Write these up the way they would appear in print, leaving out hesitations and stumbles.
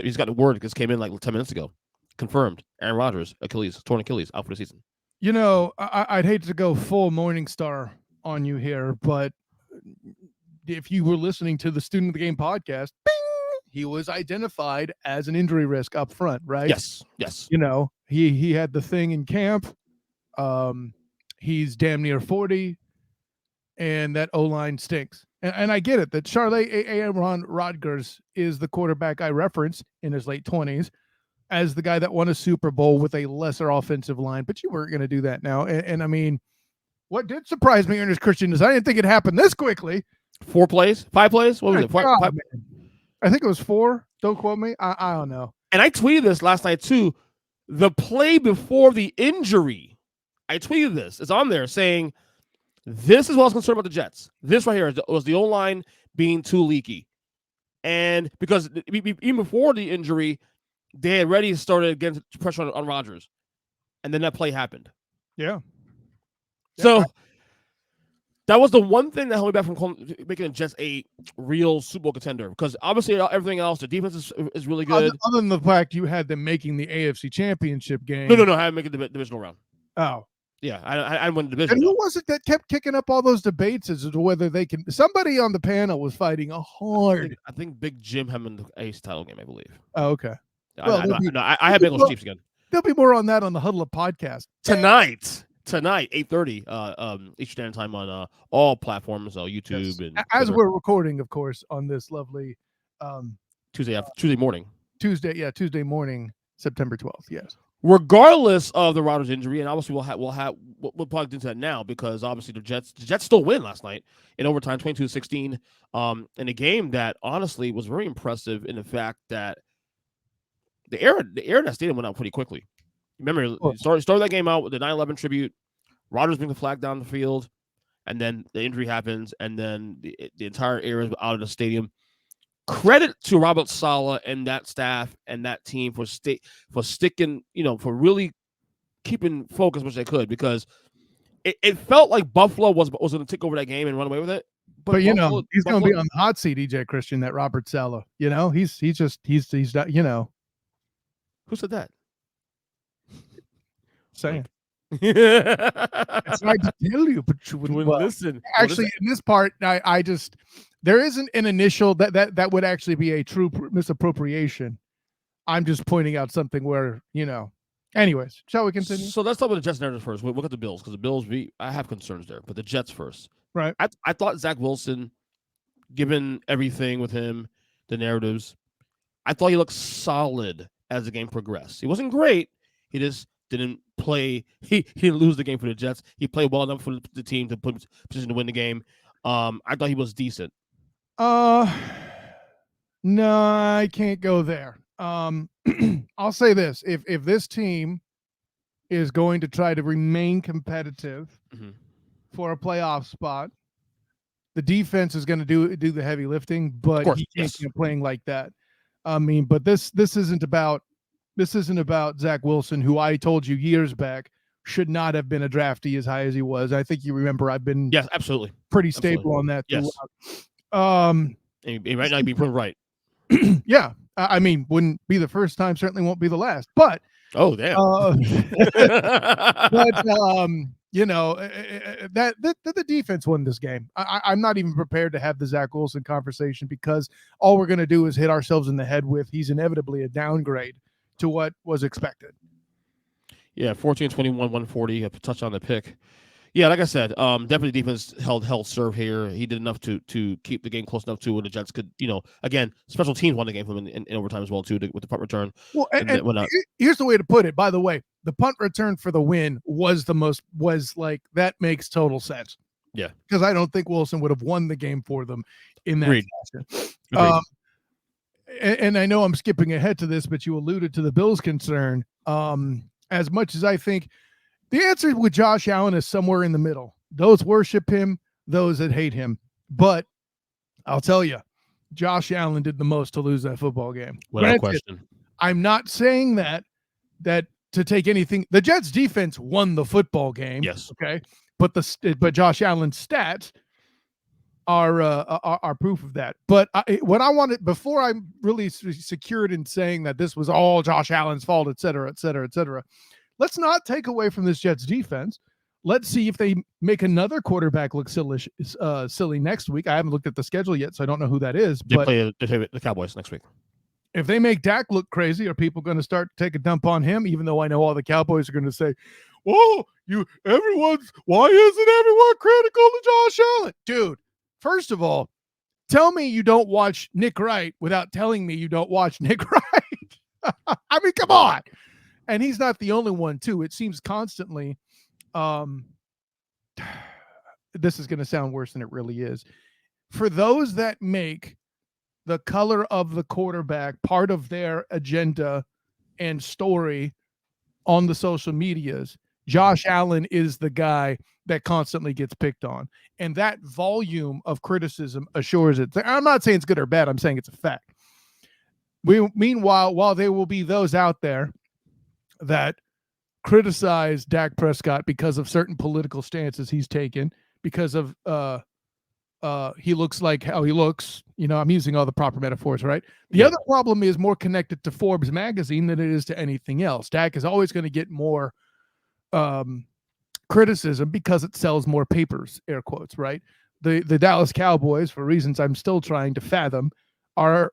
He's got the word because came in like 10 minutes ago. Confirmed. Aaron Rodgers, torn Achilles, out for the season. I'd hate to go full Morningstar on you here, but if you were listening to the Student of the Game podcast, bing, he was identified as an injury risk up front, right? Yes. He had the thing in camp. He's damn near 40, and that O-line stinks. And I get it that Aaron Rodgers is the quarterback I reference in his late 20s as the guy that won a Super Bowl with a lesser offensive line, but you weren't going to do that now. And I mean, what did surprise me, Ernest Christian, is I didn't think it happened this quickly. 5 plays? What was it? Five? I think it was 4. Don't quote me. I don't know. And I tweeted this last night too. The play before the injury, I tweeted this. It's on there saying, this is what I was concerned about the Jets. This right here was the O-line being too leaky. And because even before the injury, they had already started getting pressure on Rodgers. And then that play happened. Yeah. So that was the one thing that held me back from making the Jets a real Super Bowl contender. Because obviously everything else, the defense is really good. Other than the fact you had them making the AFC Championship game. No. I had to make the divisional round. Oh. Yeah, I won the division. And who was it that kept kicking up all those debates as to whether they can? Somebody on the panel was fighting hard. I think Big Jim had the ACE title game, I believe. Oh, okay. I had Bengals Chiefs again. There'll be more on that on the Huddle Up podcast tonight, 8:30 Eastern Standard Time on all platforms, YouTube and as we're recording, of course, on this lovely Tuesday morning. Tuesday morning, September 12th. Yes. Regardless of the Rodgers injury, and obviously we'll probably get into that now because obviously the Jets still win last night in overtime, 22-16, in a game that honestly was very impressive in the fact that the air in that stadium went out pretty quickly. Remember, started that game out with the 9/11 tribute. Rodgers brings the flag down the field, and then the injury happens, and then the entire air is out of the stadium. Credit to Robert Saleh and that staff and that team for sticking, for really keeping focus, which they could, because it felt like Buffalo was going to take over that game and run away with it. But he's going to be on the hot seat, EJ Christian, that Robert Saleh. He's not, Who said that? Saying. It's hard to tell you, but you wouldn't listen. Actually, in this part, I just there isn't an initial that would actually be a true misappropriation. I'm just pointing out something where Anyways, shall we continue? So let's talk about the Jets narrative first. We'll look at the Bills because the Bills, I have concerns there, but the Jets first. Right. I thought Zach Wilson, given everything with him, the narratives, I thought he looked solid as the game progressed. He wasn't great. He just didn't play. He didn't lose the game for the Jets. He played well enough for the team to put him in position to win the game. I thought he was decent. No, I can't go there. I'll say this: if this team is going to try to remain competitive for a playoff spot, the defense is going to do the heavy lifting. But he can't keep playing like that. I mean, but this isn't about Zach Wilson, who I told you years back should not have been a draftee as high as he was. I think you remember I've been absolutely pretty stable on that. Yes. And right now, you'd be proven right. Yeah. I mean, wouldn't be the first time, certainly won't be the last. But oh damn! The defense won this game. I'm not even prepared to have the Zach Wilson conversation because all we're going to do is hit ourselves in the head with he's inevitably a downgrade to what was expected. Yeah, 14-21, 140, a touchdown to pick. Yeah, like I said, definitely defense held serve here. He did enough to keep the game close enough to where the Jets could, again, special teams won the game for them in overtime as well too with the punt return. Well, and here's the way to put it. By the way, the punt return for the win was that makes total sense. Yeah, because I don't think Wilson would have won the game for them in that fashion. And I know I'm skipping ahead to this, but you alluded to the Bills' concern. As much as I think the answer with Josh Allen is somewhere in the middle. Those worship him, those that hate him. But I'll tell you, Josh Allen did the most to lose that football game. Without question. I'm not saying that to take anything. The Jets defense won the football game. Yes. Okay. But Josh Allen's stats are proof of that. But what I wanted before I'm really secured in saying that this was all Josh Allen's fault, et cetera, et cetera, et cetera. Let's not take away from this Jets defense. Let's see if they make another quarterback look silly next week. I haven't looked at the schedule yet, so I don't know who that is. They play the Cowboys next week. If they make Dak look crazy, are people going to start to take a dump on him? Even though I know all the Cowboys are going to say, "Whoa, why isn't everyone critical to Josh Allen?" Dude, first of all, tell me you don't watch Nick Wright without telling me you don't watch Nick Wright. I mean, come on. And he's not the only one, too. It seems constantly. This is going to sound worse than it really is. For those that make the color of the quarterback part of their agenda and story on the social medias, Josh Allen is the guy that constantly gets picked on. And that volume of criticism assures it. I'm not saying it's good or bad. I'm saying it's a fact. Meanwhile, while there will be those out there that criticize Dak Prescott because of certain political stances he's taken, because of he looks like how he looks. I'm using all the proper metaphors, right? The other problem is more connected to Forbes magazine than it is to anything else. Dak is always going to get more criticism because it sells more papers, air quotes, right? The Dallas Cowboys, for reasons I'm still trying to fathom, are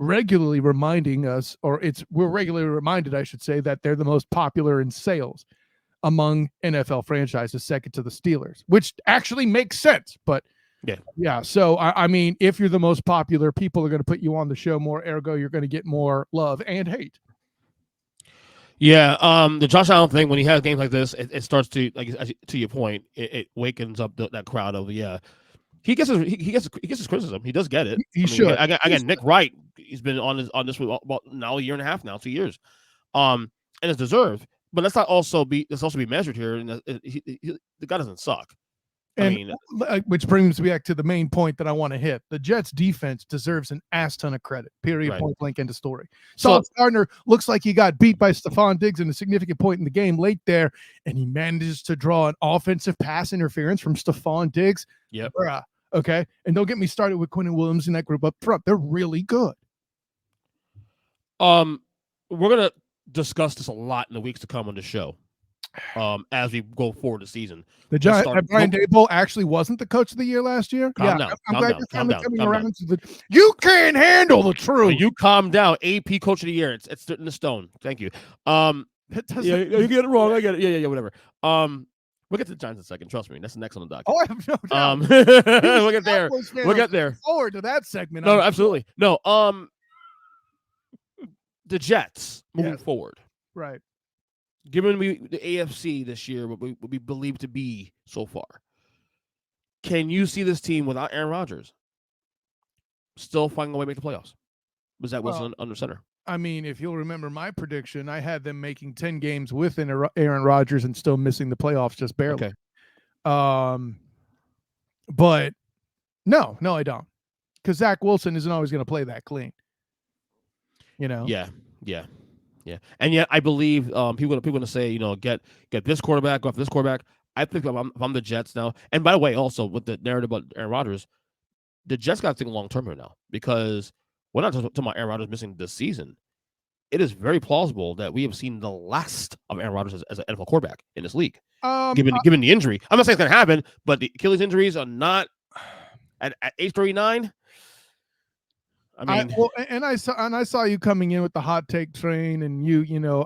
regularly reminding us, we're regularly reminded, I should say, that they're the most popular in sales among NFL franchises, second to the Steelers, which actually makes sense. But yeah. So I mean, if you're the most popular, people are going to put you on the show more. Ergo, you're going to get more love and hate. Yeah. The Josh Allen thing, when he has games like this, it starts to, like, to your point, it wakens up that crowd of He gets his criticism. He does get it. He should. I got Nick Wright. He's been on this for about now a year and a half now, 2 years, and it's deserved. But let's also be measured here. And the guy doesn't suck. Which brings me back to the main point that I want to hit. The Jets defense deserves an ass ton of credit. Period. Right. Point blank. End of story. Sauce Gardner looks like he got beat by Stephon Diggs in a significant point in the game late there, and he manages to draw an offensive pass interference from Stephon Diggs. Yep. Okay. And don't get me started with Quinn and Williams in that group up front. They're really good. We're gonna discuss this a lot in the weeks to come on the show. As we go forward the season. The Giants, Brian Daboll actually wasn't the coach of the year last year. I'm glad you're finally coming around to the. You can't handle the truth. You calm down. AP coach of the year. It's in the stone. Thank you. You get it wrong. I get it. Yeah, whatever. We'll get to the Giants in a second. Trust me. That's the next on the docket. Oh, I have no doubt. We'll get there. We'll get there. Forward to that segment. No, absolutely. No. The Jets moving forward. Right. Given the AFC this year, what we believe to be so far, can you see this team without Aaron Rodgers still finding a way to make the playoffs? Was that Wilson under center? I mean, if you'll remember my prediction, I had them making 10 games with Aaron Rodgers and still missing the playoffs just barely. Okay. But no, I don't. Because Zach Wilson isn't always going to play that clean. Yeah. And yet, I believe people are going to say, get this quarterback off this quarterback. I think if I'm the Jets now, and by the way, also with the narrative about Aaron Rodgers, the Jets got to think long term here now, because we're not talking about Aaron Rodgers missing this season. It is very plausible that we have seen the last of Aaron Rodgers as an NFL quarterback in this league, given the injury. I'm not saying it's going to happen, but the Achilles injuries are not at age 39. I mean, I saw you coming in with the hot take train, and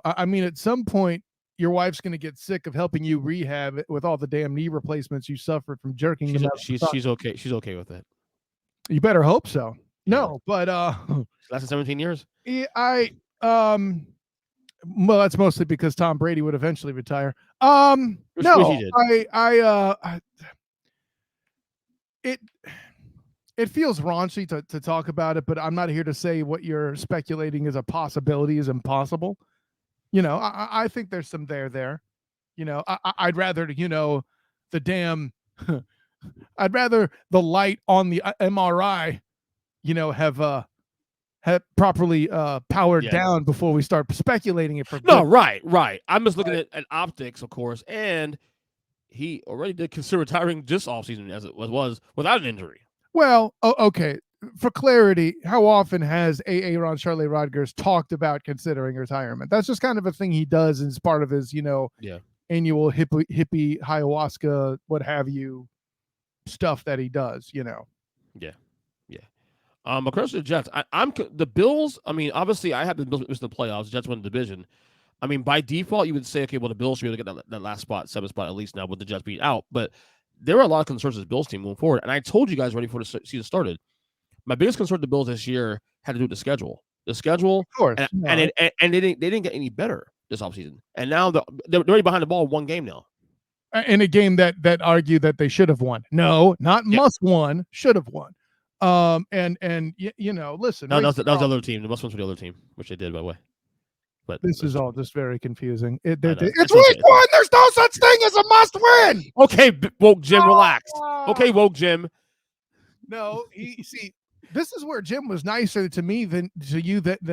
I mean, at some point, your wife's going to get sick of helping you rehab it with all the damn knee replacements you suffered from jerking. She's okay. She's okay with it. You better hope so. Yeah. No, but lasted 17 years. Well, that's mostly because Tom Brady would eventually retire. It feels raunchy to talk about it, but I'm not here to say what you're speculating is a possibility is impossible. I think there's some there. I'd rather, the damn, I'd rather the light on the MRI, have properly powered down before we start speculating it. Right. I'm just looking at optics, of course, and he already did consider retiring this offseason as it was without an injury. Well, okay. For clarity, how often has Aaron Charlie Rodgers talked about considering retirement? That's just kind of a thing he does as part of his, annual hippie ayahuasca, what have you, stuff that he does. Yeah. Across the Jets, I'm the Bills. I mean, obviously, I have the Bills in the playoffs. Jets win the division. I mean, by default, you would say, okay, well, the Bills should be able to get that last spot, 7th spot at least now with the Jets being out. But there are a lot of concerns with the Bills team moving forward. And I told you guys already before the season started, my biggest concern with the Bills this year had to do with the schedule. The schedule, of course, and they didn't get any better this offseason. And now they're already behind the ball 1 game now. In a game that argued that they should have won. No, not must won, should have won. Listen. No, that was the other team. The must win for the other team, which they did, by the way. But this is all just very confusing. It's week 1. There's no such thing as a must win. Okay, woke Jim, relax. Okay, woke Jim. No, see, this is where Jim was nicer to me than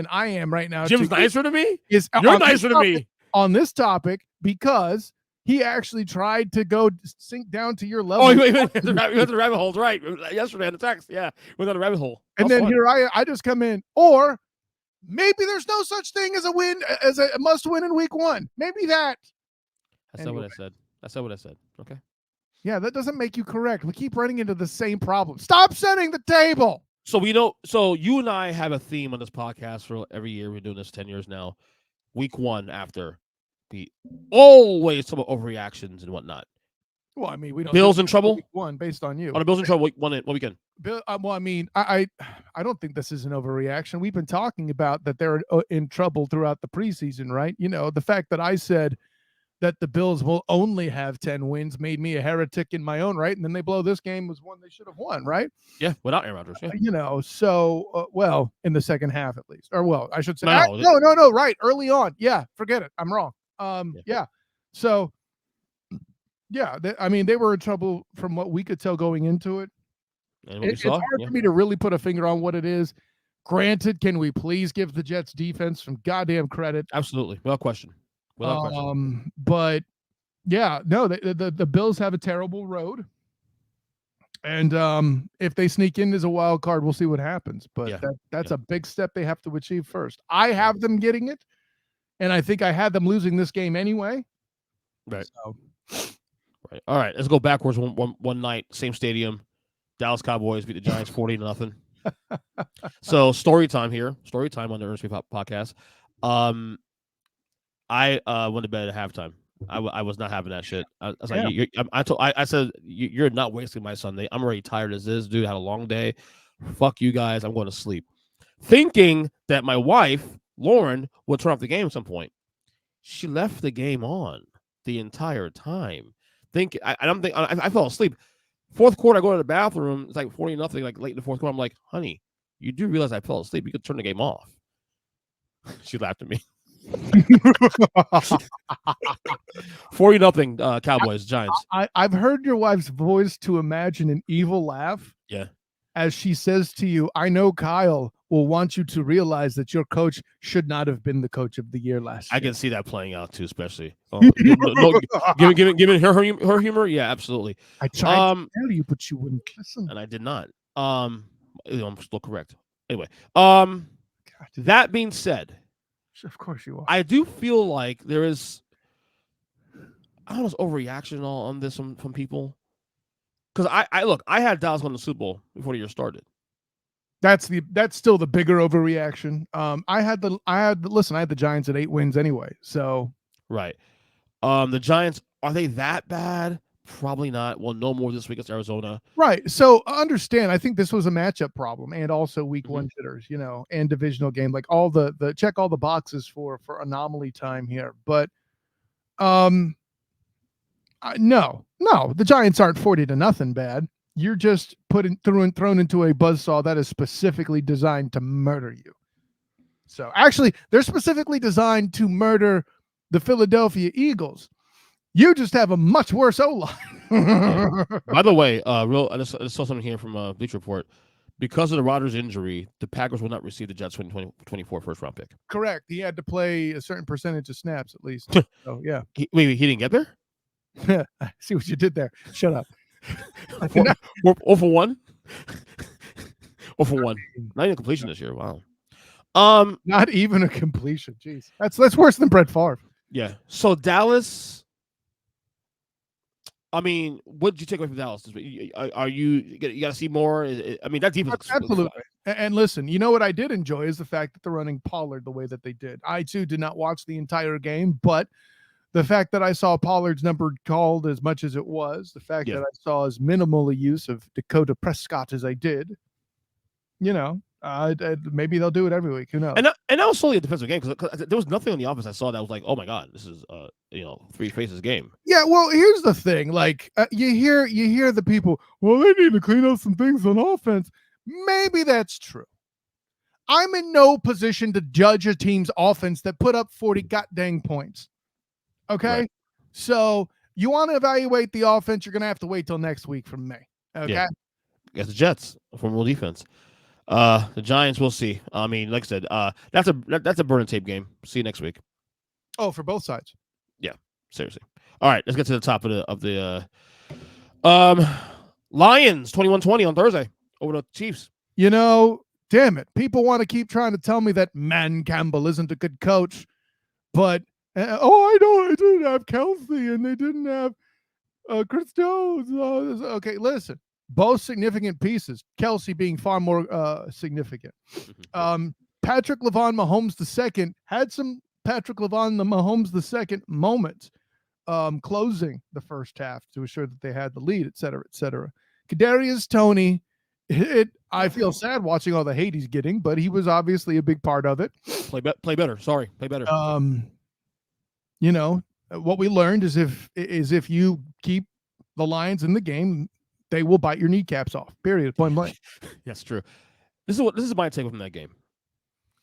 I am right now. Jim's nicer to me? You're nicer to me. On this topic, because he actually tried to go sink down to your level. Oh, we went to the rabbit holes, right? Yesterday on the text. Yeah, we went on the rabbit hole. And then here I just come in. Or maybe there's no such thing as a must win in week 1. Maybe that. That's not what I said. That's not what I said. Okay. Yeah, that doesn't make you correct. We keep running into the same problem. Stop setting the table. So you and I have a theme on this podcast for every year. We've been doing this 10 years now. Week 1 after, we always talk about overreactions and whatnot. Well, I mean, we don't. Bills in trouble? Week 1 based on you. On the Bills in trouble week 1 weekend. Well, I mean, I don't think this is an overreaction. We've been talking about that they're in trouble throughout the preseason, right? The fact that I said that the Bills will only have 10 wins made me a heretic in my own right. And then they blow this game was one they should have won, right? Yeah, without Aaron Rodgers. Yeah. Well, in the second half at least. Or, well, I should say. No, right. Early on. Yeah, forget it. I'm wrong. Yeah. So, yeah, they were in trouble from what we could tell going into it. It's hard for me to really put a finger on what it is. Granted, can we please give the Jets defense some goddamn credit? Absolutely. Without question. But yeah, no, the Bills have a terrible road, and if they sneak in as a wild card, we'll see what happens. But that's a big step they have to achieve first. I have them getting it, and I think I had them losing this game anyway. Right. So. Right. All right. Let's go backwards. One night, same stadium. Dallas Cowboys beat the Giants 40-0. So story time here. Story time on the Earnestly Podcast. I went to bed at halftime. I was not having that shit. I was like, I said, you're not wasting my Sunday. I'm already tired as this. Dude, had a long day. Fuck you guys. I'm going to sleep. Thinking that my wife, Lauren, would turn off the game at some point. She left the game on the entire time. I fell asleep. Fourth quarter, I go to the bathroom. It's like 40-0, like late in the fourth quarter. I'm like, honey, you do realize I fell asleep. You could turn the game off. She laughed at me. 40-0 Cowboys, Giants. I've heard your wife's voice to imagine an evil laugh. Yeah. As she says to you, I know Kyle will want you to realize that your coach should not have been the coach of the year last year. I can see that playing out too, especially. Given her humor, yeah, absolutely. I tried to tell you, but you wouldn't listen. And I did not. I'm still correct. Anyway, that being said, of course you are. I do feel like there is, I don't know, overreaction on this from people. Because I had Dallas win the Super Bowl before the year started. That's still the bigger overreaction. I had the Giants at 8 wins anyway. So right. The Giants, are they that bad? Probably not. Well, no more this week against Arizona. Right. So understand, I think this was a matchup problem and also week 1 jitters, and divisional game, like all the check all the boxes for anomaly time here. But no, the Giants aren't 40-0 bad. You're just thrown into a buzzsaw that is specifically designed to murder you. So actually, they're specifically designed to murder the Philadelphia Eagles. You just have a much worse O-line. Yeah. By the way, I just saw something here from Bleacher Report. Because of the Rodgers injury, the Packers will not receive the Jets 2024 first-round pick. Correct. He had to play a certain percentage of snaps at least. So, yeah. He didn't get there? I see what you did there. Shut up. 0 for 1? Or for one. Not even completion this year. Wow. Not even a completion. Jeez. That's worse than Brett Favre. Yeah. So Dallas, I mean, what did you take away from Dallas? Are you got to see more? I mean, that defense absolutely. And listen, you know what I did enjoy is the fact that they're running Pollard the way that they did. I too did not watch the entire game, but the fact that I saw Pollard's number called as much as it was, the fact that I saw as minimal a use of Dakota Prescott as I did, you know, maybe they'll do it every week. Who knows? And that was solely a defensive game because there was nothing on the offense I saw that was like, oh my god, this is three faces game. Yeah, well, here's the thing: like you hear the people, well, they need to clean up some things on offense. Maybe that's true. I'm in no position to judge a team's offense that put up 40 goddamn points. Okay, right. So you want to evaluate the offense, you're going to have to wait till next week from me. Okay, yeah. Against the Jets, formidable defense. The Giants, we'll see. I mean, like I said, that's a burn and tape game. See you next week. Oh, for both sides. Yeah, seriously. All right, let's get to the top of the Lions 21-20 on Thursday over the Chiefs. You know, damn it. People want to keep trying to tell me that Man Campbell isn't a good coach, but I didn't have Kelsey and they didn't have Chris Jones. Okay, listen. Both significant pieces. Kelsey being far more significant. Patrick Lavon Mahomes II had some Patrick Lavon Mahomes II moments closing the first half to assure that they had the lead, et cetera, et cetera. Kadarius Toney, I feel sad watching all the hate he's getting, but he was obviously a big part of it. Play better. Sorry, play better. You know, what we learned is if you keep the Lions in the game, they will bite your kneecaps off. Period. Point blank. That's true. This is my take from that game.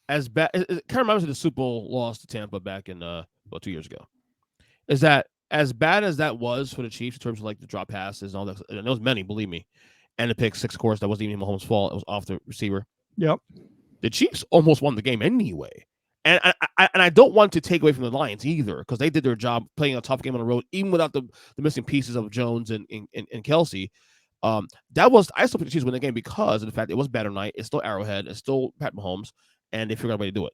As bad, it kind of reminds me of the Super Bowl loss to Tampa back in 2 years ago. Is that as bad as that was for the Chiefs in terms of like the drop passes and all that? And there was many, believe me, and the pick six, of course, that wasn't even Mahomes' fault. It was off the receiver. Yep. The Chiefs almost won the game anyway. And I don't want to take away from the Lions either because they did their job playing a tough game on the road, even without the missing pieces of Jones and Kelsey. I still pick the Chiefs win the game because of the fact it was better night. It's still Arrowhead. It's still Pat Mahomes, and they figured out a way to do it.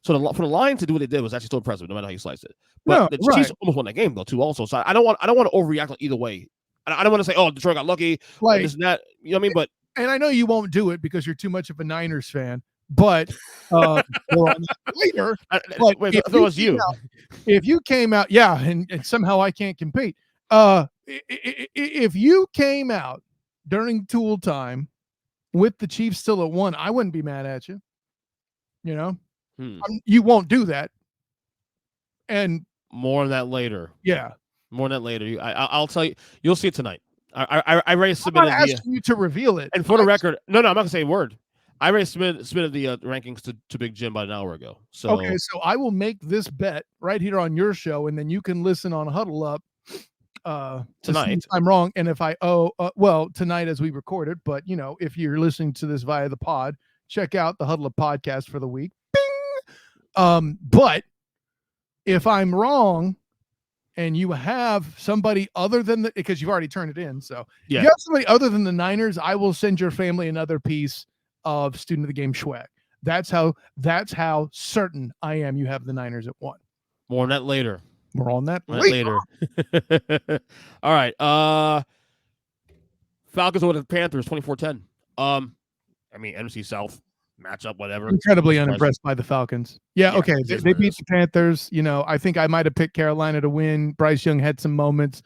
So for the Lions to do what they did was actually still impressive, no matter how you slice it. But the Chiefs almost won that game though too. Also, so I don't want to overreact on either way. I don't want to say, oh, Detroit got lucky, like this and that. You know what I mean? But and I know you won't do it because you're too much of a Niners fan. But later, if you came out, yeah, and somehow I can't compete. If you came out during Tool time with the Chiefs still at 1, I wouldn't be mad at you. You know, you won't do that. And more on that later. Yeah, more on that later. I'll tell you. You'll see it tonight. I already submitted. I'm not asking you to reveal it. And for the record, no, I'm not gonna say a word. I already submitted the rankings to Big Jim about an hour ago. So okay, so I will make this bet right here on your show, and then you can listen on Huddle Up tonight. I'm wrong, and if I tonight as we record it, but you know, if you're listening to this via the pod, check out the Huddle Up podcast for the week. Bing. But if I'm wrong, and you have somebody other than because you've already turned it in, so you have somebody other than the Niners, I will send your family another piece of Student of the Game swag. That's how certain I am you have the Niners at 1. More on that later. More on that later. All right. Falcons over the Panthers 24-10. I mean, NFC South matchup, whatever. Incredibly unimpressed by the Falcons. Yeah, okay. They beat the Panthers. You know, I think I might have picked Carolina to win. Bryce Young had some moments.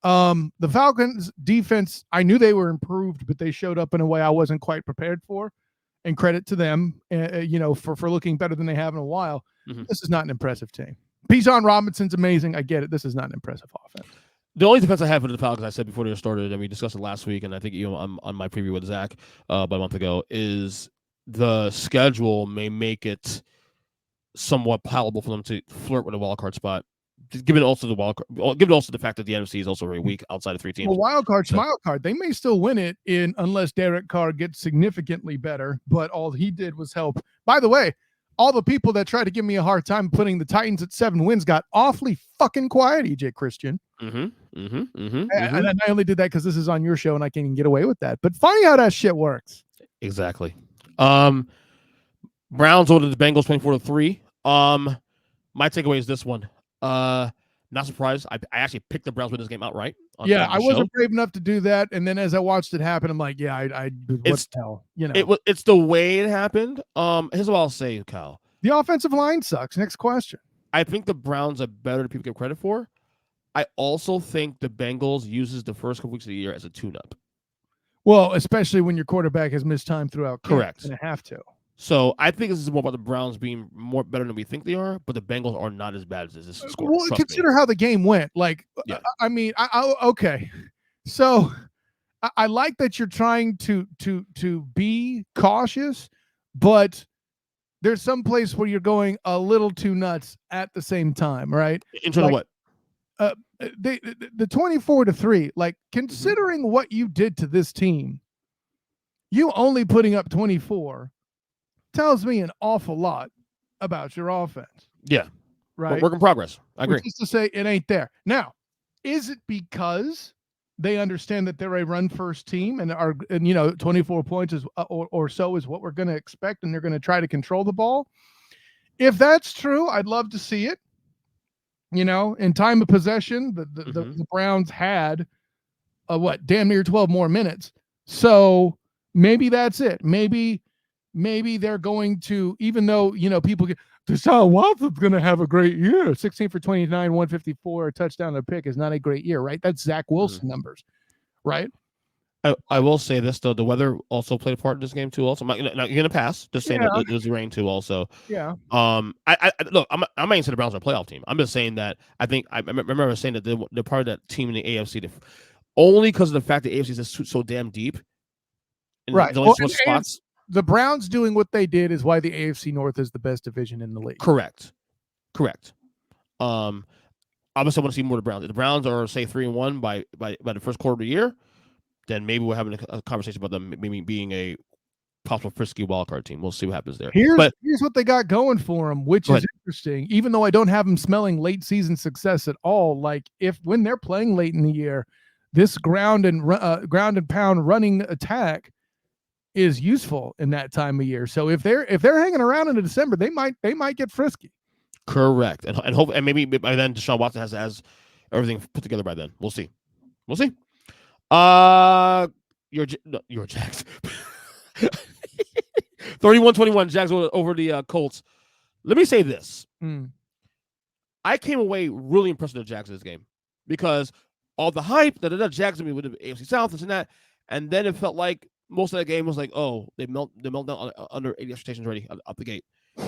The Falcons defense, I knew they were improved, but they showed up in a way I wasn't quite prepared for. And credit to them, you know, for looking better than they have in a while. Mm-hmm. This is not an impressive team. Bijan Robinson's amazing. I get it. This is not an impressive offense. The only defense I have for the Falcons, I said before they started, and we discussed it last week, and I think on my preview with Zach about a month ago, is the schedule may make it somewhat palatable for them to flirt with a wild card spot. Given also the fact that the NFC is also very weak outside of 3 teams. Well, wild card, they may still win it unless Derek Carr gets significantly better. But all he did was help. By the way, all the people that try to give me a hard time putting the Titans at 7 wins got awfully fucking quiet. EJ Christian. And I only did that because this is on your show and I can get away with that. But funny how that shit works. Exactly. Browns over the Bengals 24-3. My takeaway is this one. Not surprised. I actually picked the Browns win this game outright. Yeah, on the I wasn't show. brave enough to do that, and then as I watched it happen, I'm like, yeah, I what It's the hell, you know. It's the way it happened. Here's what I'll say, Kyle. The offensive line sucks. Next question. I think the Browns are better than people give credit for. I also think the Bengals uses the first couple weeks of the year as a tune-up. Well, especially when your quarterback has missed time throughout camp. Correct. And have to. So I think this is more about the Browns being more better than we think they are, but the Bengals are not as bad as this score. Well, consider how the game went. Like, yeah. I mean, okay. So I like that you're trying to be cautious, but there's some place where you're going a little too nuts at the same time, right? In terms of what? The 24-3, like considering what you did to this team, you only putting up 24 tells me an awful lot about your offense. Yeah. Right. Work in progress. I agree. Which is to say it ain't there. Now, is it because they understand that they're a run first team and 24 points is or so is what we're going to expect, and they're going to try to control the ball? If that's true, I'd love to see it. In time of possession, the Browns had damn near 12 more minutes. So maybe that's it. Maybe they're going to, even though, people get, Deshaun Watson's going to have a great year. 16 for 29, 154, a touchdown and a pick is not a great year, right? That's Zach Wilson numbers, right? I will say this, though. The weather also played a part in this game, too, also. You're going to pass. Just saying that there's rain, too, also. Yeah. Look, I'm not even saying the Browns are a playoff team. I'm just saying that I remember saying that they're part of that team in the AFC only because of the fact that the AFC is so damn deep. Right. There's only spots. The Browns doing what they did is why the AFC North is the best division in the league. Correct. Obviously, I want to see more of the Browns. If the Browns are, say, 3-1 by the first quarter of the year, then maybe we're having a conversation about them maybe being a possible frisky wildcard team. We'll see what happens there. Here's what they got going for them, which is interesting. Even though I don't have them smelling late season success at all, like when they're playing late in the year, this ground and pound running attack is useful in that time of year. So if they're hanging around into December, they might get frisky. Correct, and hope, and maybe by then Deshaun Watson has everything put together by then. We'll see. Your Jags. 31-21 Jags over the Colts. Let me say this. I came away really impressed with the Jags in this game because all the hype that the Jags with the AFC South, this and that, and then it felt like most of that game was like, oh, they melt down under 80 expectations already up the gate.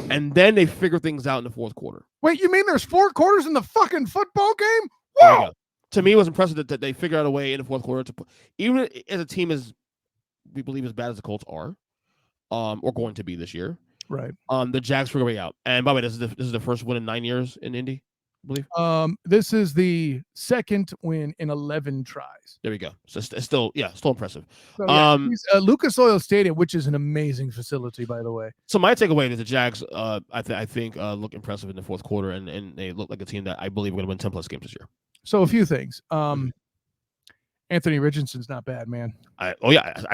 And then they figure things out in the fourth quarter. Wait, you mean there's 4 quarters in the fucking football game? Wow. To me, it was impressive that they figured out a way in the fourth quarter to put, even as a team we believe as bad as the Colts are, or going to be this year. Right. The Jags figure a way out. And by the way, this is the first win in 9 years in Indy, I believe. This is the second win in 11 tries. There we go. So it's still impressive. So, Lucas Oil Stadium, which is an amazing facility, by the way. So my takeaway is the Jags, I think, look impressive in the fourth quarter, and they look like a team that I believe are going to win 10+ games this year. So a few things. Anthony Richardson's not bad, man. I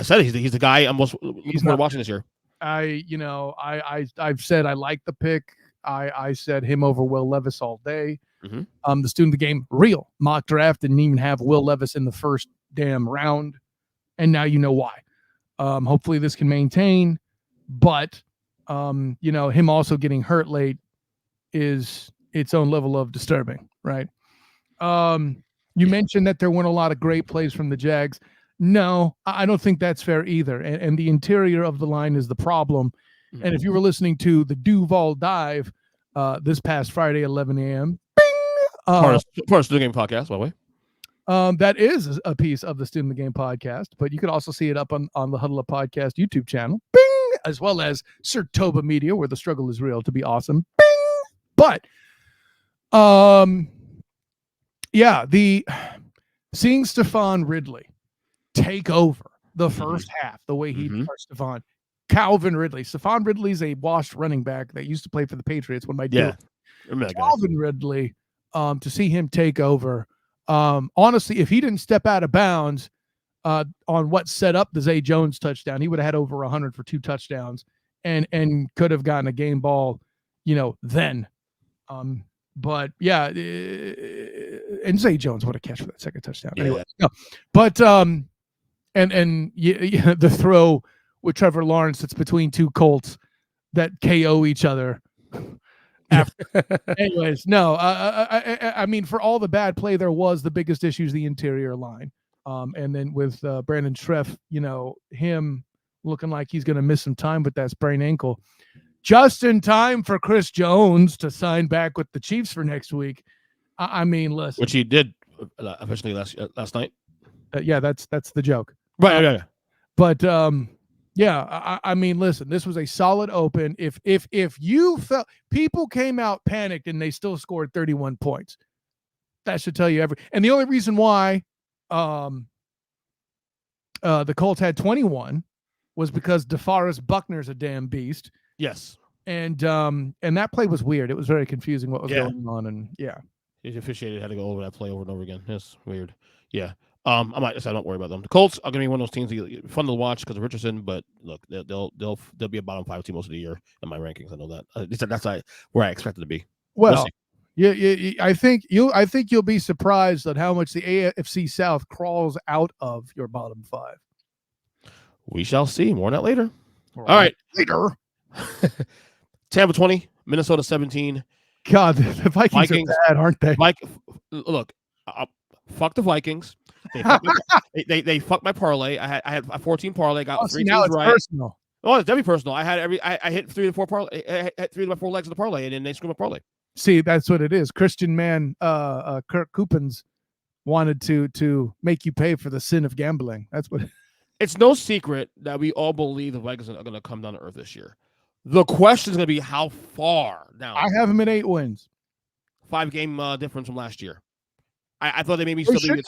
said it. He's the guy I'm most looking forward to watching this year. I've said I like the pick. I said him over Will Levis all day. The student of the game, real mock draft didn't even have Will Levis in the first damn round, and now you know why. Hopefully this can maintain, but him also getting hurt late is its own level of disturbing, right? You mentioned that there weren't a lot of great plays from the Jags. No, I don't think that's fair either. And the interior of the line is the problem. And if you were listening to the Duval Dive this past Friday, 11 a.m., part of the Game Podcast, by the way. That is a piece of the Student of the Game podcast, but you could also see it up on the Huddle Up Podcast YouTube channel, bing, as well as Sertoba Media, where the struggle is real to be awesome, bing. But, seeing Stephon Ridley take over the first half, the way he starts Stephon. Calvin Ridley. Stephon Ridley's a washed running back that used to play for the Patriots. One of my Calvin Ridley, to see him take over. Honestly, if he didn't step out of bounds, on what set up the Zay Jones touchdown. He would have had over 100 for 2 touchdowns and could have gotten a game ball, then. But yeah, and Zay Jones, what a catch for that second touchdown. Yeah. Anyway, no. But and the throw with Trevor Lawrence that's between 2 Colts that KO each other. Anyways, no, I mean, for all the bad play there was, the biggest issue is the interior line. And then with Brandon Treff, him looking like he's going to miss some time with that sprained ankle. Just in time for Chris Jones to sign back with the Chiefs for next week. I mean, listen. Which he did officially last night. Yeah, that's the joke. Right. Yeah. But yeah, I mean, listen, this was a solid open. If you felt people came out panicked and they still scored 31 points, that should tell you everything. And the only reason why the Colts had 21 was because DeForest Buckner's a damn beast. Yes. And that play was weird. It was very confusing what was going on. And yeah, he officiated, had to go over that play over and over again. It's weird. Yeah. I might say don't worry about them. The Colts are going to be one of those teams that fun to watch because of Richardson, but look, they'll be a bottom 5 team most of the year in my rankings. I know that. That's where I expect it to be. Well, yeah, I think you'll be surprised at how much the AFC South crawls out of your bottom 5. We shall see. More on that later. All right. Later. Tampa 20, Minnesota 17. God, the Vikings are bad, aren't they? Look, fuck the Vikings. They fucked my parlay. I had a 14 parlay. Got 3 teams right. Personal. Oh, it's definitely personal. I hit 3 to 4 parlay. I hit 3 of my 4 legs of the parlay, and then they screwed my parlay. See, that's what it is. Christian man, Kirk Coupons wanted to make you pay for the sin of gambling. That's what. It's no secret that we all believe the Vikings are going to come down to earth this year. The question is going to be how far down. I have them at 8 wins. 5-game difference from last year. I thought they maybe still be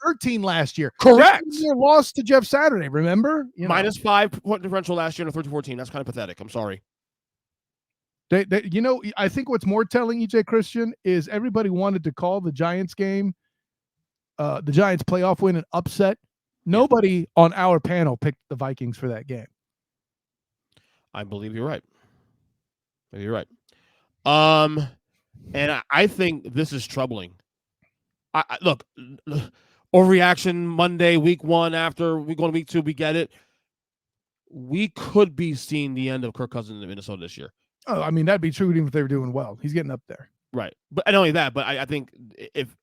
13 last year. Correct. They lost to Jeff Saturday, remember? Minus 5-point differential last year and a 13-14. That's kind of pathetic. I'm sorry. They I think what's more telling, EJ Christian, is everybody wanted to call the Giants game, the Giants playoff win, an upset. Nobody on our panel picked the Vikings for that game. I believe you're right. Maybe you're right. And I think this is troubling. Look, overreaction Monday, week 1, after we go to week 2, we get it. We could be seeing the end of Kirk Cousins in Minnesota this year. Oh, I mean, that'd be true even if they were doing well. He's getting up there. Right. But not only that, but I think if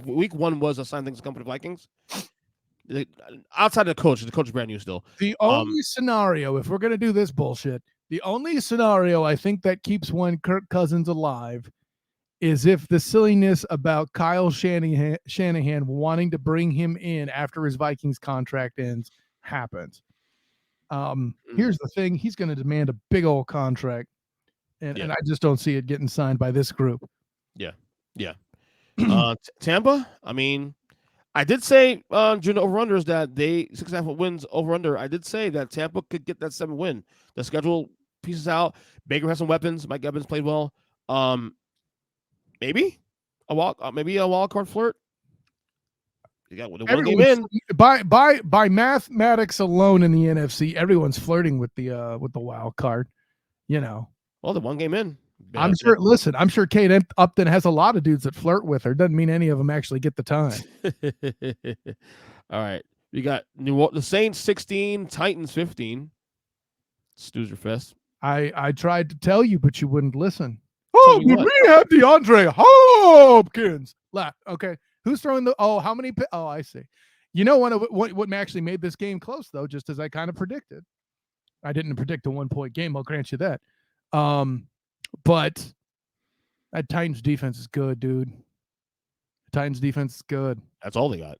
week 1 was a sign things to come for the Vikings, outside of the coach is brand new still. The only scenario, if we're going to do this bullshit, the only scenario I think that keeps one Kirk Cousins alive is if the silliness about Kyle Shanahan wanting to bring him in after his Vikings contract ends happens. Here's the thing. He's going to demand a big old contract, and I just don't see it getting signed by this group. Yeah. Tampa, I mean, I did say during the over-unders that they 6.5 wins over-under. I did say that Tampa could get that 7 win. The schedule pieces out. Baker has some weapons. Mike Evans played well. Maybe a wild card flirt. You got the one game in. By mathematics alone in the NFC, everyone's flirting with the wild card. Well, the one game in. I'm sure. Listen, I'm sure Kate Upton has a lot of dudes that flirt with her. Doesn't mean any of them actually get the time. All right, we got the Saints 16, Titans 15. Snoozer fest. I tried to tell you, but you wouldn't listen. Oh, we have DeAndre Hopkins. Okay, who's throwing the? Oh, how many? Oh, I see. You know what actually made this game close though, just as I kind of predicted. I didn't predict a 1-point game. I'll grant you that. But that Titans defense is good, dude. The Titans defense is good. That's all they got.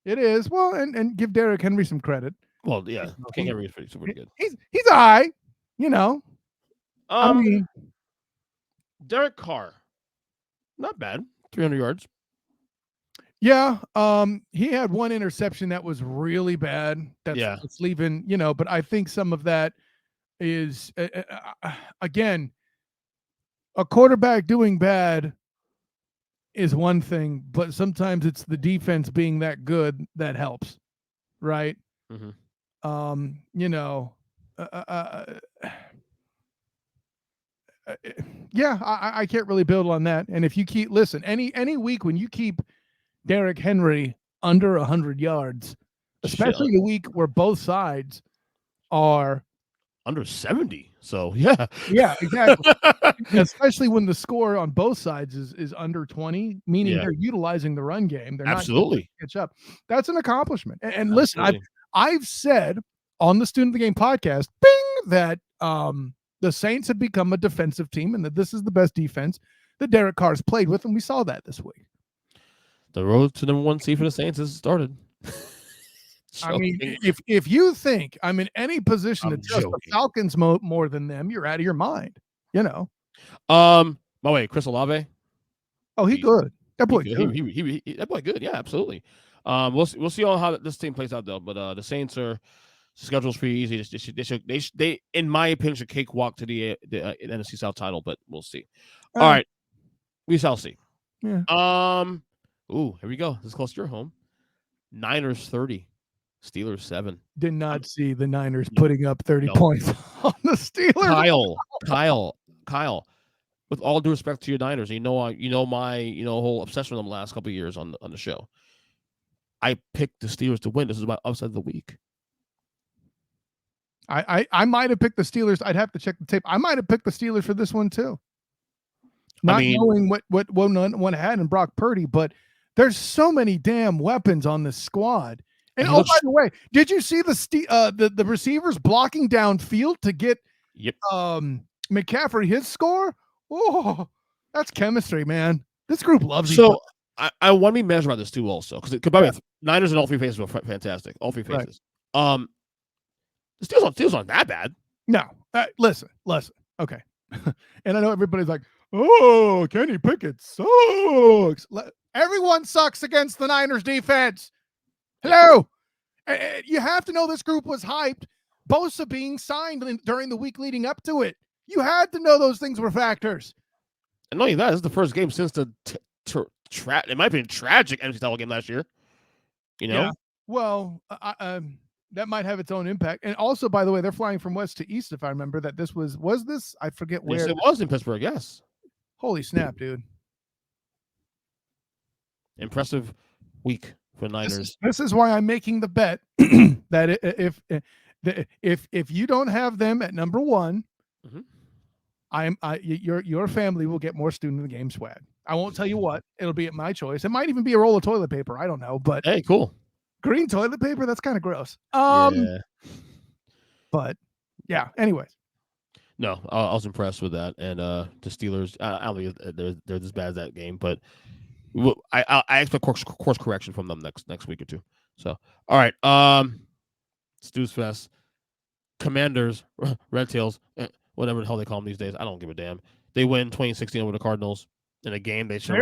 It is. Well, and give Derrick Henry some credit. Well, yeah, King Henry is pretty good. He's all right, I mean, Derek Carr, not bad, 300 yards. Yeah, he had one interception that was really bad. That's leaving, but I think some of that is again, a quarterback doing bad is one thing, but sometimes it's the defense being that good that helps, right? You know, yeah, I can't really build on that. And if you keep any week when you keep Derrick Henry under 100 yards, especially the week where both sides are under 70. So yeah, exactly. Especially when the score on both sides is under 20, meaning they're utilizing the run game. They're absolutely not catch up. That's an accomplishment. And listen, I've said on the Student of the Game podcast, bing, that the Saints have become a defensive team and that this is the best defense that Derek Carr's played with, and we saw that this week. The road to number 1 seed for the Saints has started. I mean, if you think I'm in any position to trust the Falcons more than them, you're out of your mind. You know. By the way, Chris Olave. Oh, he good. That boy good. He that boy good. Yeah, absolutely. We'll see how this team plays out though. But the Saints are schedule's pretty easy. They in my opinion should cakewalk to the NFC South title, but we'll see. All right, we shall see. Yeah. Ooh, here we go. This is close to your home. Niners 30. Steelers 7. Did not see the Niners putting up 30 points on the Steelers. Kyle. With all due respect to your Niners, my whole obsession with them last couple of years on the show. I picked the Steelers to win. This is my upset of the week. I might have picked the Steelers. I'd have to check the tape. I might have picked the Steelers for this one too. Not knowing what one had in Brock Purdy, but there's so many damn weapons on this squad. And by the way, did you see the receivers blocking downfield to get McCaffrey his score? Oh, that's chemistry, man. This group loves each other. So I want to be measured on this too, also, because by the way, Niners in all three phases were fantastic. All three phases. Right. The Steelers aren't that bad. No, listen. Okay, and I know everybody's like, "Oh, Kenny Pickett sucks." Everyone sucks against the Niners defense. Hello. You have to know this group was hyped. Bosa being signed during the week leading up to it. You had to know those things were factors. And not only that, this is the first game since the it might be a tragic NFC title game last year. You know? Yeah. Well, that might have its own impact. And also, by the way, they're flying from west to east, if I remember that this was this? I forget where. Yes, it was in Pittsburgh, yes. Holy snap, dude. Impressive week for Niners. This is why I'm making the bet that if you don't have them at number 1, your family will get more Student of the Game swag. I won't tell you what. It'll be at my choice. It might even be a roll of toilet paper. I don't know, but hey, cool. Green toilet paper, that's kind of gross. But yeah, anyways. No, I was impressed with that. And the Steelers, I don't think they're as bad as that game, but I expect course correction from them next week or two. So, all right. Stews Fest, Commanders, Red Tails, whatever the hell they call them these days. I don't give a damn. They win 2016 over the Cardinals in a game they should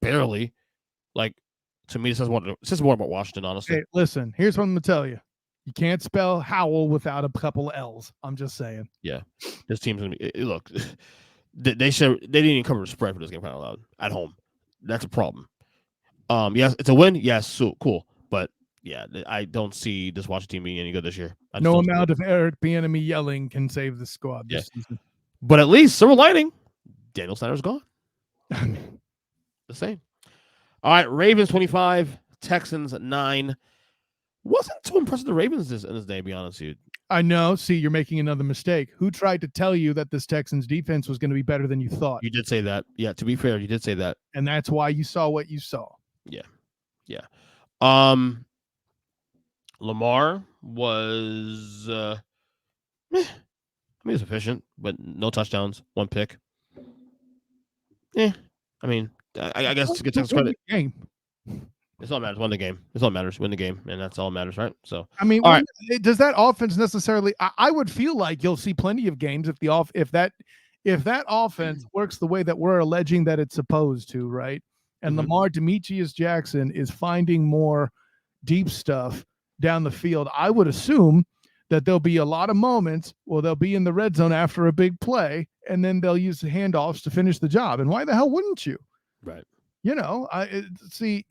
barely. Like, to me, this says more about Washington, honestly. Hey, listen, here's what I'm gonna tell you. You can't spell Howell without a couple of L's. I'm just saying. Yeah, this team's gonna be. Look, they didn't even cover the spread for this game, kind of loud at home. That's a problem. Yes, it's a win. Yes, so cool. But yeah, I don't see this Washington team being any good this year. No amount of Eric Bieniemy yelling can save the squad this season. But at least silver lining, Daniel Snyder's gone. The same. All right, Ravens 25, Texans 9. Wasn't too impressed with the Ravens in this day, to be honest with you. I know. See, you're making another mistake. Who tried to tell you that this Texans defense was going to be better than you thought? You did say that. Yeah, to be fair, you did say that. And that's why you saw what you saw. Yeah. Lamar was he was efficient, but no touchdowns, 1 pick. I mean, I guess to get Texas credit. Game. It's all matters. Win the game. It's all matters. Win the game, and that's all matters, right? So, I mean, all right. Does that offense necessarily? I would feel like you'll see plenty of games if that offense works the way that we're alleging that it's supposed to, right? And Lamar Demetrius Jackson is finding more deep stuff down the field. I would assume that there'll be a lot of moments where they'll be in the red zone after a big play, and then they'll use the handoffs to finish the job. And why the hell wouldn't you? Right. See,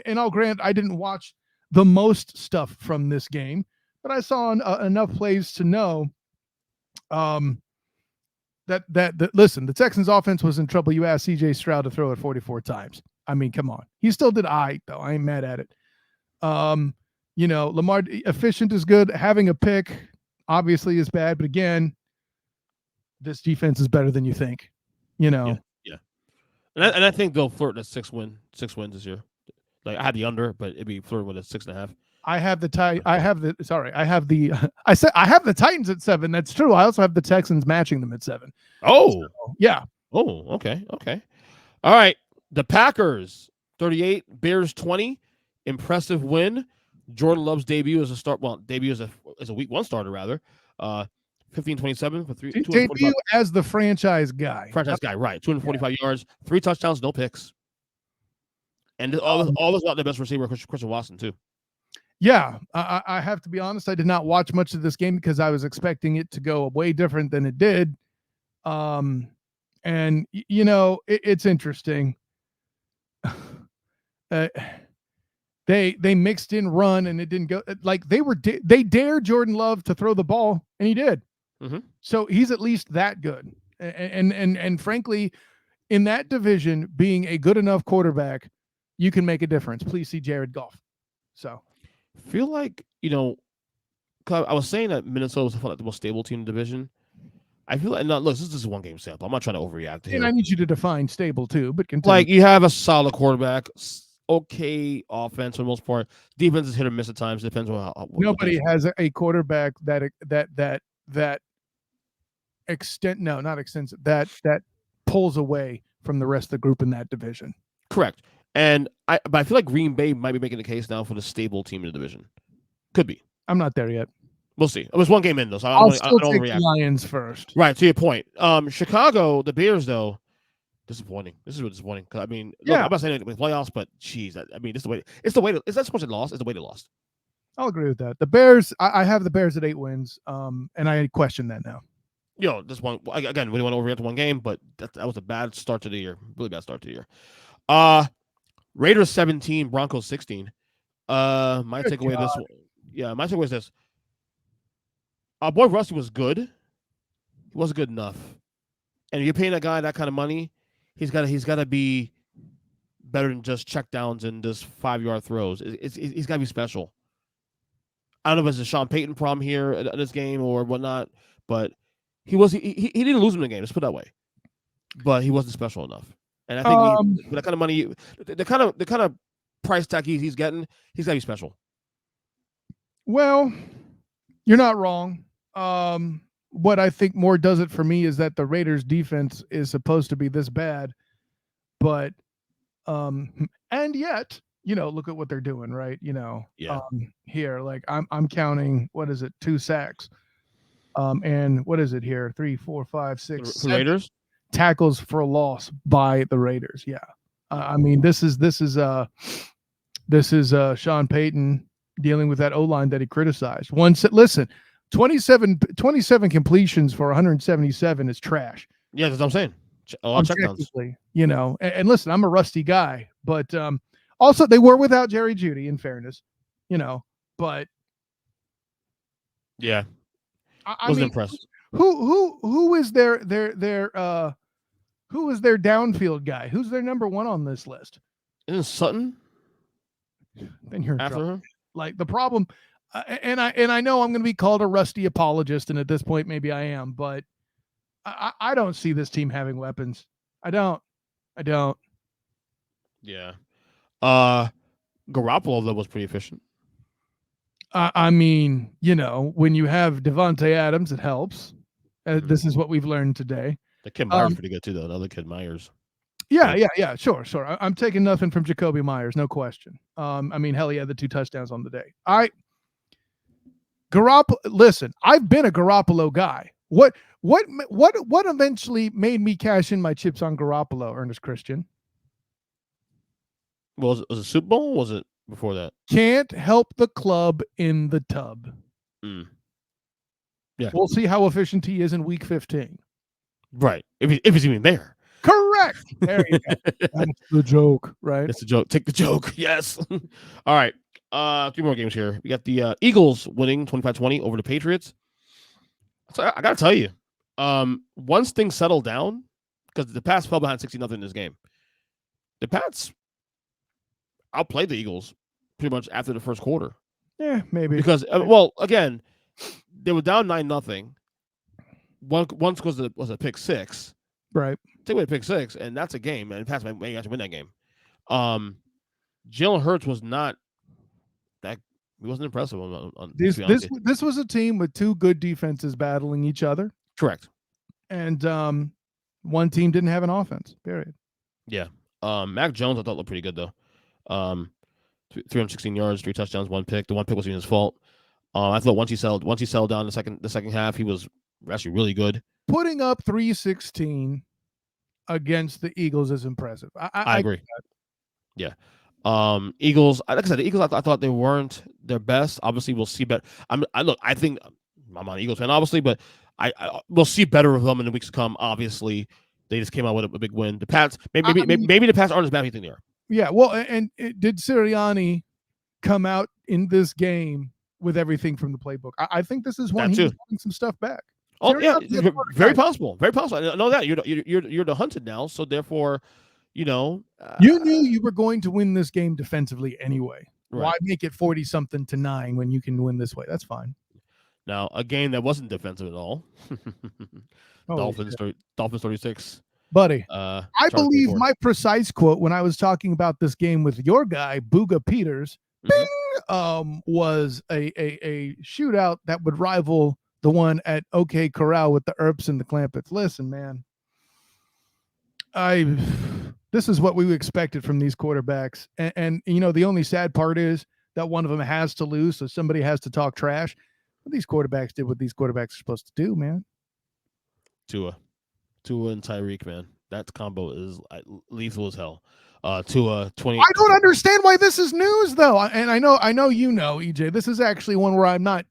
and I'll grant I didn't watch the most stuff from this game, but I saw enough plays to know that listen, the Texans offense was in trouble. You asked CJ Stroud to throw it 44 times. I mean, come on. He still did though. I ain't mad at it. Lamar efficient is good. Having a pick obviously is bad, but again, this defense is better than you think. Yeah. And I think they'll flirt at 6 wins this year. Like I had the under, but it'd be flirting with a 6.5. I have the Titans at 7. That's true. I also have the Texans matching them at 7. Oh, so, yeah. Oh, okay. All right. The Packers 38, Bears 20. Impressive win. Jordan Love's debut as a start. Well, debut as a week 1 starter rather. 15-27 for 3. Debut as the franchise guy. Right? 245 yards, 3 touchdowns, no picks. And all this about the best receiver, Christian Watson, too. Yeah, I have to be honest. I did not watch much of this game because I was expecting it to go way different than it did. And it's interesting. They mixed in run and it didn't go like they dared Jordan Love to throw the ball and he did. Mm-hmm. So he's at least that good. And frankly, in that division, being a good enough quarterback, you can make a difference. Please see Jared Goff. So feel like, cause I was saying that Minnesota was the most stable team in the division. I feel like, look, this is a 1 game sample. I'm not trying to overreact here. And I need you to define stable too, but continue. Like you have a solid quarterback, okay offense for the most part. Defense is hit or miss at times. Depends on how. Nobody has a quarterback that pulls away from the rest of the group in that division. Correct. But I feel like Green Bay might be making the case now for the stable team in the division. Could be. I'm not there yet. We'll see. It was 1 game in though, so I'll still take the Lions first. Right, to your point. Chicago, the Bears though, disappointing. This is really disappointing. Cause I mean, look, I'm not saying anything with playoffs, but geez, I mean, this is the way. It's the way. It's not so much they lost. It's the way they lost. I'll agree with that. The Bears, I have the Bears at 8 wins. And I question that now. This one again. We don't want to overreact to 1 game, but that was a bad start to the year. Really bad start to the year. Raiders 17, Broncos 16. My takeaway this one. Yeah, my takeaway is this. Our boy Rusty was good. He wasn't good enough. And if you're paying that guy that kind of money, he's got to be better than just checkdowns and just 5-yard throws. He's got to be special. I don't know if it's a Sean Payton problem here in this game or whatnot, but he didn't lose him in the game. Let's put it that way. But he wasn't special enough. And I think with that kind of money, the kind of price tag he's getting, he's got to be special. Well, you're not wrong. What I think more does it for me is that the Raiders defense is supposed to be this bad, but and yet, look at what they're doing, right? Here, like I'm counting, what is it, 2 sacks, and what is it here, 3, 4, 5, 6, 7 Raiders tackles for a loss by the Raiders. Yeah, I mean this is Sean Payton dealing with that O-line that he criticized. Listen. 27 completions for 177 is trash. Yeah, that's what I'm saying. A lot of checkdowns. And listen, I'm a rusty guy, but also they were without Jerry Jeudy, in fairness, but yeah, I wasn't impressed. Who is their downfield guy? Who's their number 1 on this list? Isn't Sutton? Then you're after him. Like the problem. And I know I'm going to be called a rusty apologist, and at this point maybe I am, but I don't see this team having weapons. I don't. Yeah. Garoppolo though was pretty efficient. I mean, when you have Devontae Adams, it helps. This is what we've learned today. The kid Myers pretty good too, though. Another kid Myers. Yeah. Sure. I'm taking nothing from Jacoby Myers, no question. I mean, hell, he had the 2 touchdowns on the day. Listen, I've been a Garoppolo guy. What eventually made me cash in my chips on Garoppolo, Ernest Christian? Was it Super Bowl? Or was it before that? Can't help the club in the tub. Yeah, we'll see how efficient he is in Week 15. Right, if he's even there. Correct. quarterback. There you go. That's the joke, right? That's the joke. Take the joke. Yes. All right. 3 more games here. We got the Eagles winning 25-20 over the Patriots. So I got to tell you, once things settle down, because the Pats fell behind 60-0 in this game, the Pats outplayed the Eagles pretty much after the first quarter. Yeah, maybe. Because, again, they were down 9-0. Once was a pick six. Right. Take away a pick six, and that's a game, and the Pats may actually win that game. Jalen Hurts was not that. He wasn't impressive. This was a team with two good defenses battling each other. Correct. And one team didn't have an offense. Period. Yeah. Mac Jones, I thought looked pretty good though. 316 yards, 3 touchdowns, 1 pick. The 1 pick wasn't his fault. I thought once he settled down the second half, he was actually really good. Putting up 316 against the Eagles is impressive. I agree. Yeah. Eagles, like I said, the Eagles, I thought they weren't their best. Obviously, we'll see better. I think I'm not an Eagles fan, obviously, but we'll see better of them in the weeks to come. Obviously, they just came out with a big win. The Pats, maybe the Pats aren't as bad as you think they are. Yeah, well, and did Sirianni come out in this game with everything from the playbook? I think this is when he's putting some stuff back. Oh yeah, very possible. Very possible. I know that you're the hunted now, so therefore, you knew you were going to win this game defensively anyway. Right. Why make it 40-something-9 when you can win this way? That's fine. Now a game that wasn't defensive at all. Dolphins 36. Buddy, I believe my precise quote when I was talking about this game with your guy Booga Peters, was a shootout that would rival the one at OK Corral with the Earps and the Clampets. Listen, man, this is what we expected from these quarterbacks, and the only sad part is that one of them has to lose, so somebody has to talk trash. But these quarterbacks did what these quarterbacks are supposed to do, man. Tua and Tyreek, man, that combo is lethal as hell. Tua 20. I don't understand why this is news though, and I know EJ. This is actually one where I'm not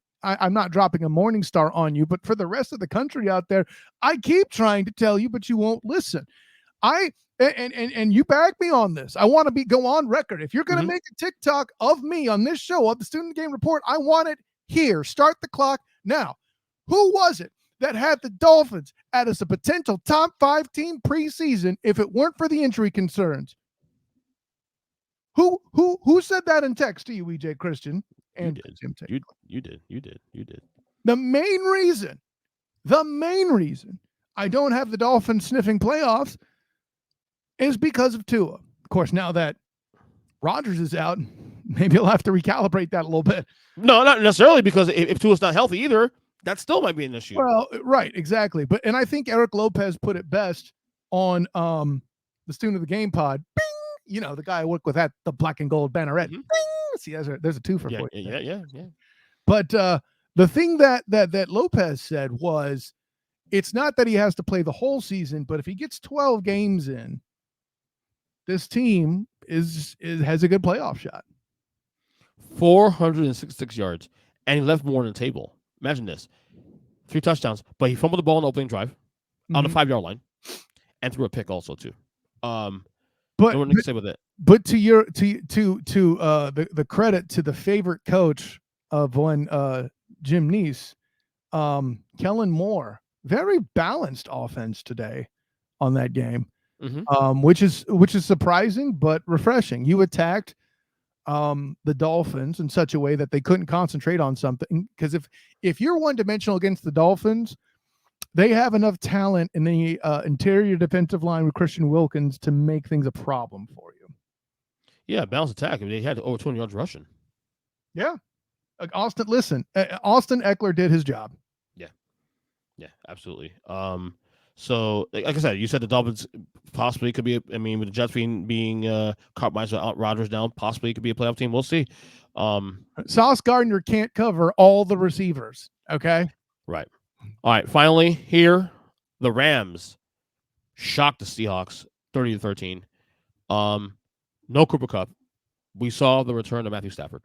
dropping a morning star on you, but for the rest of the country out there, I keep trying to tell you, but you won't listen. And you back me on this. I want to go on record. If you're going to make a TikTok of me on this show, of the Student Game Report, I want it here. Start the clock now. Who was it that had the Dolphins as a potential top 5 team preseason if it weren't for the injury concerns? Who said that in text to you, EJ Christian? And you did. The main reason I don't have the Dolphins sniffing playoffs is because of Tua. Of course, now that Rodgers is out, maybe he'll have to recalibrate that a little bit. No, not necessarily, because if Tua's not healthy either, that still might be an issue. Well, right, exactly. And I think Eric Lopez put it best on the Student of the Game pod. Bing! The guy I work with at the Black and Gold Banneret. Bing! See, there's a twofer for you. Yeah. But the thing that Lopez said was, it's not that he has to play the whole season, but if he gets 12 games in, this team has a good playoff shot. 466 yards, and he left more on the table. Imagine this: 3 touchdowns, but he fumbled the ball on the opening drive on the 5-yard line, and threw a pick also too. But what to say with it? But to the credit to the favorite coach of one Jim Neese, Kellen Moore, very balanced offense today on that game. Which is surprising but refreshing. You attacked the Dolphins in such a way that they couldn't concentrate on something, because if you're one-dimensional against the Dolphins, they have enough talent in the interior defensive line with Christian Wilkins to make things a problem for you. Yeah, balanced attack. They had over 200 yards rushing. Yeah. Austin Eckler did his job. Yeah, absolutely. So, like I said, you said the Dolphins possibly could be. With the Jets being caught by Rodgers down, possibly could be a playoff team. We'll see. Sauce Gardner can't cover all the receivers. Okay. Right. All right. Finally, here, the Rams shocked the Seahawks 30-13. No Cooper Kupp. We saw the return of Matthew Stafford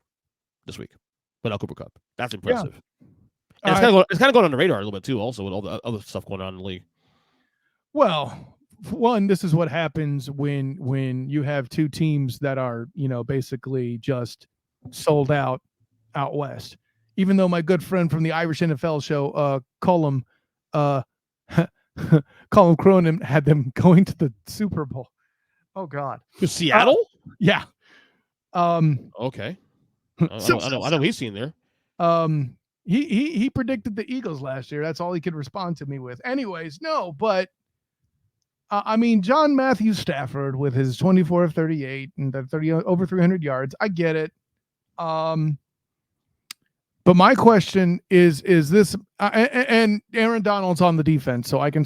this week, but no Cooper Kupp. That's impressive. Yeah. And it's kind of going on the radar a little bit too, also with all the other stuff going on in the league. Well, one, this is what happens when you have two teams that are, basically just sold out west. Even though my good friend from the Irish NFL show, Colm Cronin, had them going to the Super Bowl. Oh God, to Seattle? Yeah. Okay. I know he's seen there. He predicted the Eagles last year. That's all he could respond to me with. Anyways, no, but I mean, John Matthew Stafford with his 24 of 38 and the 30 over 300 yards. I get it. But my question is this, and Aaron Donald's on the defense, so I can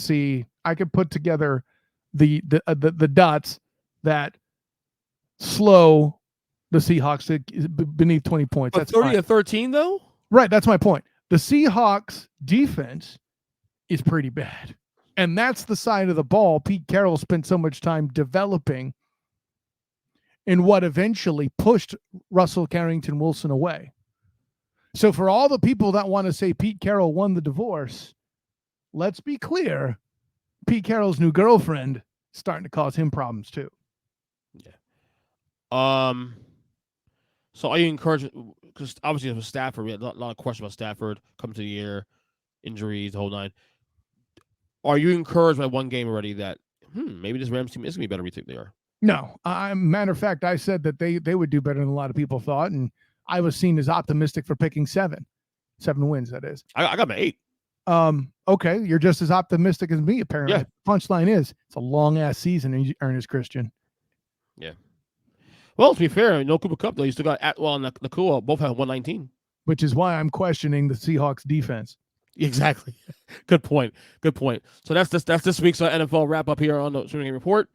put together the dots that slow the Seahawks to beneath 20 points. That's 30 to 13 though? Right, that's my point. The Seahawks defense is pretty bad. And that's the side of the ball Pete Carroll spent so much time developing in what eventually pushed Russell Carrington Wilson away. So for all the people that want to say Pete Carroll won the divorce, let's be clear, Pete Carroll's new girlfriend is starting to cause him problems too. Yeah. So are you encouraged, because obviously with Stafford, we had a lot of questions about Stafford coming to the year, injuries, the whole nine. Are you encouraged by one game already that maybe this Rams team is going to be better than we think they are? No. Matter of fact, I said that they would do better than a lot of people thought, and I was seen as optimistic for picking 7 wins, that is. I got my 8. Okay, you're just as optimistic as me, apparently. Yeah. Punchline is, it's a long-ass season, Ernest Christian. Yeah. Well, to be fair, no Cooper Kupp, though. You still got Atwell and Nakua. Both have 119. Which is why I'm questioning the Seahawks defense. Exactly. Good point. So that's this week's NFL wrap-up here on the Swing Game Report.